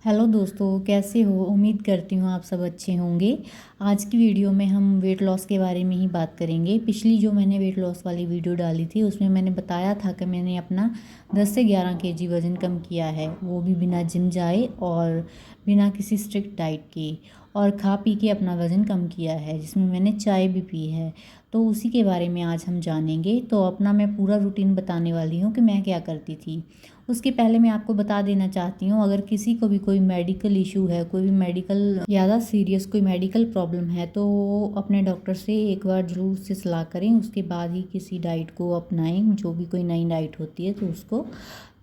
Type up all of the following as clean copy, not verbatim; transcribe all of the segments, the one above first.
Hello दोस्तों, कैसे हो? उम्मीद करती हूँ आप सब अच्छे होंगे। आज की वीडियो में हम वेट लॉस के बारे में ही बात करेंगे। पिछली जो मैंने वेट लॉस वाली वीडियो डाली थी उसमें मैंने बताया था कि मैंने अपना 10 से 11 केजी वज़न कम किया है, वो भी बिना जिम जाए और बिना किसी स्ट्रिक्ट डाइट के, और खा पी के अपना वज़न कम किया है, जिसमें मैंने चाय भी पी है। तो उसी के बारे में आज हम जानेंगे। तो अपना मैं पूरा रूटीन बताने वाली हूँ कि मैं क्या करती थी। उसके पहले मैं आपको बता देना चाहती हूँ, अगर किसी को भी कोई मेडिकल इशू है, कोई भी मेडिकल ज़्यादा सीरियस कोई मेडिकल प्रॉब्लम है, तो वो अपने डॉक्टर से एक बार ज़रूर उससे सलाह करें। उसके बाद ही किसी डाइट को अपनाएं, जो भी कोई नई डाइट होती है तो उसको।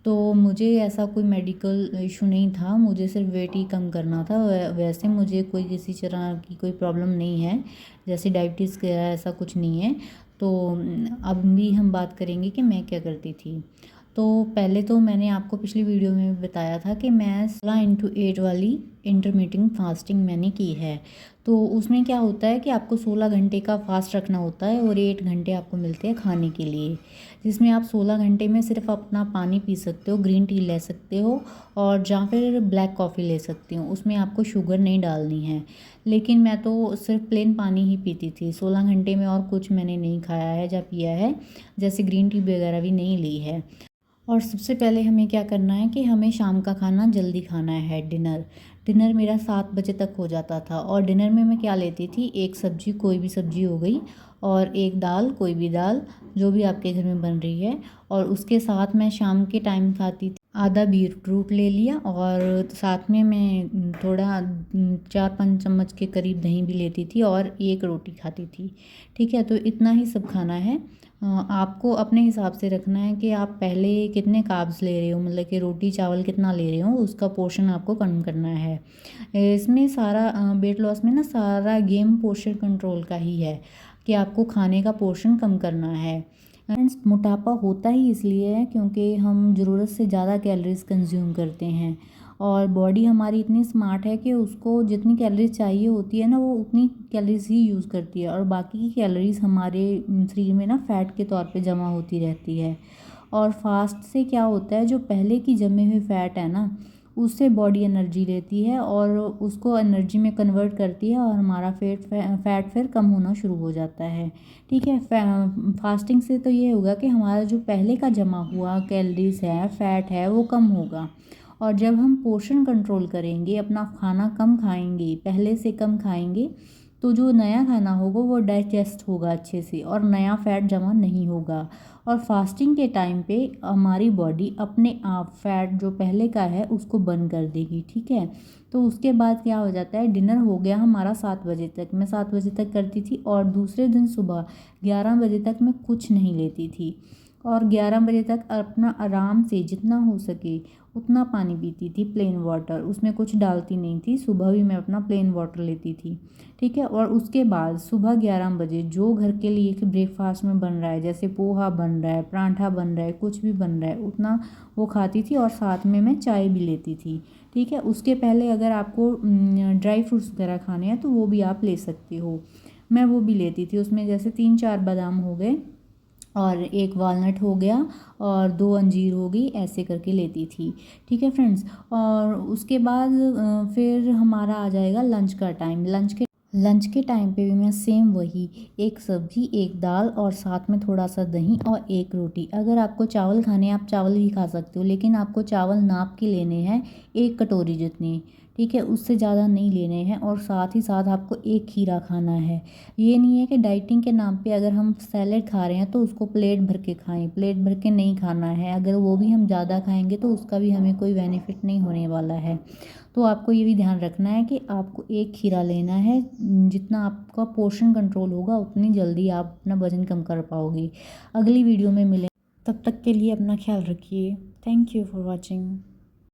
तो मुझे ऐसा कोई मेडिकल इशू नहीं था, मुझे सिर्फ वेट ही कम करना था। वैसे मुझे कोई किसी तरह की कोई प्रॉब्लम नहीं है, जैसे डायबिटीज़ का ऐसा कुछ नहीं है। तो अब भी हम बात करेंगे कि मैं क्या करती थी। तो पहले तो मैंने आपको पिछली वीडियो में भी बताया था कि मैं 16x8 वाली इंटरमीडिएट फास्टिंग मैंने की है। तो उसमें क्या होता है कि आपको 16 घंटे का फास्ट रखना होता है और 8 घंटे आपको मिलते हैं खाने के लिए, जिसमें आप 16 घंटे में सिर्फ अपना पानी पी सकते हो, ग्रीन टी ले सकते हो और या फिर ब्लैक कॉफ़ी ले सकते हो। उसमें आपको शुगर नहीं डालनी है। लेकिन मैं तो सिर्फ प्लेन पानी ही पीती थी 16 घंटे में, और कुछ मैंने नहीं खाया है या पिया है, जैसे ग्रीन टी वगैरह भी नहीं ली है। और सबसे पहले हमें क्या करना है कि हमें शाम का खाना जल्दी खाना है। डिनर डिनर मेरा 7 बजे तक हो जाता था, और डिनर में मैं क्या लेती थी, एक सब्जी, कोई भी सब्जी हो गई, और एक दाल, कोई भी दाल जो भी आपके घर में बन रही है। और उसके साथ मैं शाम के टाइम खाती थी आधा बीट रूट ले लिया, और साथ में मैं थोड़ा 4-5 चम्मच के करीब दही भी लेती थी, और एक रोटी खाती थी। ठीक है, तो इतना ही सब खाना है। आपको अपने हिसाब से रखना है कि आप पहले कितने कार्ब्स ले रहे हो, मतलब कि रोटी चावल कितना ले रहे हो, उसका पोर्शन आपको कम करना है। इसमें सारा वेट लॉस में ना सारा गेम पोर्शन कंट्रोल का ही है कि आपको खाने का पोर्शन कम करना है। फ्रेंड्स, मोटापा होता ही इसलिए है क्योंकि हम ज़रूरत से ज़्यादा कैलोरीज कंज्यूम करते हैं, और बॉडी हमारी इतनी स्मार्ट है कि उसको जितनी कैलोरीज चाहिए होती है ना, वो उतनी कैलोरीज ही यूज़ करती है, और बाकी की कैलोरीज हमारे शरीर में ना फैट के तौर पे जमा होती रहती है। और फास्ट से क्या होता है, जो पहले की जमी हुई फैट है ना, उससे बॉडी एनर्जी लेती है और उसको एनर्जी में कन्वर्ट करती है, और हमारा फैट फिर कम होना शुरू हो जाता है। ठीक है, फास्टिंग से तो ये होगा कि हमारा जो पहले का जमा हुआ कैलोरीज है, फैट है, वो कम होगा। और जब हम पोर्शन कंट्रोल करेंगे, अपना खाना कम खाएंगे, पहले से कम खाएंगे, तो जो नया खाना होगा वो डाइजेस्ट होगा अच्छे से, और नया फैट जमा नहीं होगा। और फास्टिंग के टाइम पे हमारी बॉडी अपने आप फैट जो पहले का है उसको बर्न कर देगी। ठीक है, तो उसके बाद क्या हो जाता है, डिनर हो गया हमारा 7 बजे तक, मैं 7 बजे तक करती थी, और दूसरे दिन सुबह 11 बजे तक मैं कुछ नहीं लेती थी, और 11 बजे तक अपना आराम से जितना हो सके उतना पानी पीती थी, प्लेन वाटर, उसमें कुछ डालती नहीं थी। सुबह भी मैं अपना प्लेन वाटर लेती थी। ठीक है, और उसके बाद सुबह 11 बजे जो घर के लिए कि ब्रेकफास्ट में बन रहा है, जैसे पोहा बन रहा है, पराठा बन रहा है, कुछ भी बन रहा है, उतना वो खाती थी, और साथ में मैं चाय भी लेती थी। ठीक है, उसके पहले अगर आपको ड्राई फ्रूट्स वगैरह खाने हैं तो वो भी आप ले सकते हो। मैं वो भी लेती थी, उसमें जैसे 3-4 बादाम हो गए, और एक वालनट हो गया, और 2 अंजीर हो गई, ऐसे करके लेती थी। ठीक है फ्रेंड्स, और उसके बाद फिर हमारा आ जाएगा लंच का टाइम। लंच के टाइम पे भी मैं सेम वही, एक सब्जी, एक दाल, और साथ में थोड़ा सा दही और एक रोटी। अगर आपको चावल खाने हैं आप चावल भी खा सकते हो, लेकिन आपको चावल नाप के लेने हैं, एक कटोरी जितने। ठीक है, उससे ज़्यादा नहीं लेने हैं, और साथ ही साथ आपको एक खीरा खाना है। ये नहीं है कि डाइटिंग के नाम पे अगर हम सैलेड खा रहे हैं तो उसको प्लेट भर के खाएं, प्लेट भर के नहीं खाना है। अगर वो भी हम ज़्यादा खाएंगे तो उसका भी हमें कोई बेनिफिट नहीं होने वाला है। तो आपको ये भी ध्यान रखना है कि आपको एक खीरा लेना है। जितना आपका पोर्शन कंट्रोल होगा उतनी जल्दी आप अपना वजन कम कर पाओगे। अगली वीडियो में मिलें, तब तक के लिए अपना ख्याल रखिए। Thank you for watching.